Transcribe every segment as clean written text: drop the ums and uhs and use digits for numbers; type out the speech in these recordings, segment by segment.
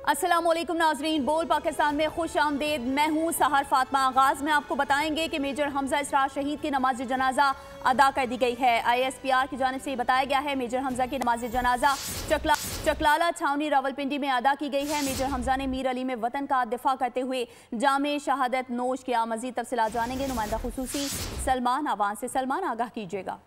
अस्सलामुअलैकुम नाजरीन, बोल पाकिस्तान में खुश आमदेद। मैं हूँ सहर फातिमा। आगाज़ में आपको बताएंगे कि मेजर हमजा इसरार शहीद की नमाज जनाजा अदा कर दी गई है। ISPR की जानिब से बताया गया है मेजर हमजा की नमाज जनाजा चकलाला छावनी रावलपिंडी में अदा की गई है। मेजर हमजा ने मीर अली में वतन का दिफा करते हुए जामे शहादत नोश किया। मजीद तफसीलात जानेंगे नुमाइंदा खुसूसी सलमान आवान से। सलमान, आगाह कीजिएगा।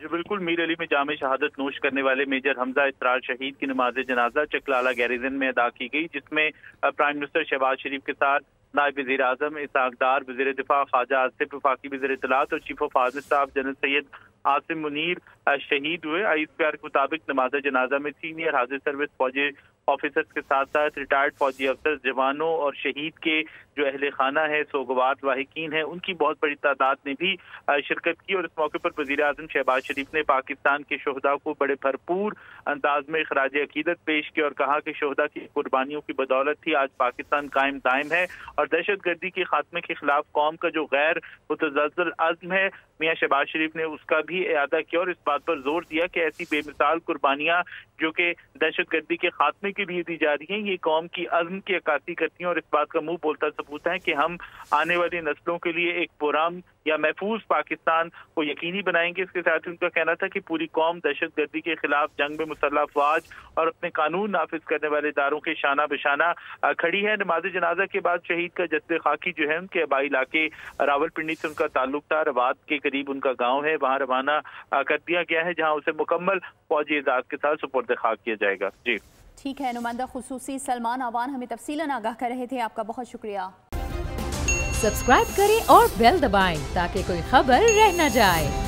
जो बिल्कुल मीर अली में जामे शहादत नोश करने वाले मेजर हमजा इसरार शहीद की नमाज जनाजा चकलाला गैरिजन में अदा की गई, जिसमें प्राइम मिनिस्टर शहबाज शरीफ के साथ नायब वज़ीर आज़म इसहाक डार, वज़ीर दिफा ख्वाजा आसिफ, वफाकी वज़ीर इत्तलात और chief of army staff general Syed Asim Munir शहीद हुए। ISPR के मुताबिक नमाज जनाजा में सीनियर हाजिर सर्विस फौजी ऑफिसर्स के साथ साथ रिटायर्ड फौजी अफसर, जवानों और शहीद के जो अहले खाना है, सोगवार वाहिकीन है, उनकी बहुत बड़ी तादाद ने भी शिरकत की। और इस मौके पर वज़ीर आज़म शहबाज शरीफ ने पाकिस्तान के शोहदा को बड़े भरपूर अंदाज में खराज अकीदत पेश की और कहा कि शोहदा की कुर्बानियों की बदौलत ही आज पाकिस्तान कायम दायम है और दहशत गर्दी के खात्मे के खिलाफ कौम का जो गैर मुतज़लज़ल अज़्म है, मियां शहबाज शरीफ ने उसका भी इआदा किया और इस बात पर जोर दिया कि ऐसी बेमिसाल कुर्बानियां जो कि दहशत गर्दी के खात्मे के लिए दी जा रही हैं, ये कौम की अज़्म की अक्कासी करती हैं और इस बात का मुंह बोलता सबूत है कि हम आने वाली नस्लों के लिए एक पुरान या महफूज पाकिस्तान को यकीनी बनाएंगे। इसके साथ ही उनका कहना था कि पूरी कौम दहशत गर्दी के खिलाफ जंग में मुसल्लह अफवाज और अपने कानून नाफिज करने वाले इदारों के शाना बशाना खड़ी है। नमाज जनाजा के बाद शहीद का जस्द खाकी जो है उनके आबाई इलाके रावलपिंडी से उनका ताल्लुक था, रवात के करीब उनका गाँव है, वहाँ रवाना कर दिया गया है, जहाँ उसे मुकम्मल फौजी एजाज के साथ सुपुर्द खाक किया जाएगा। जी ठीक है, नुमाइंदा खुसूसी सलमान आवान हमें तफसीलन आगाह कर रहे थे। आपका बहुत शुक्रिया। सब्सक्राइब करें और बेल दबाएं ताकि कोई खबर रह न जाए।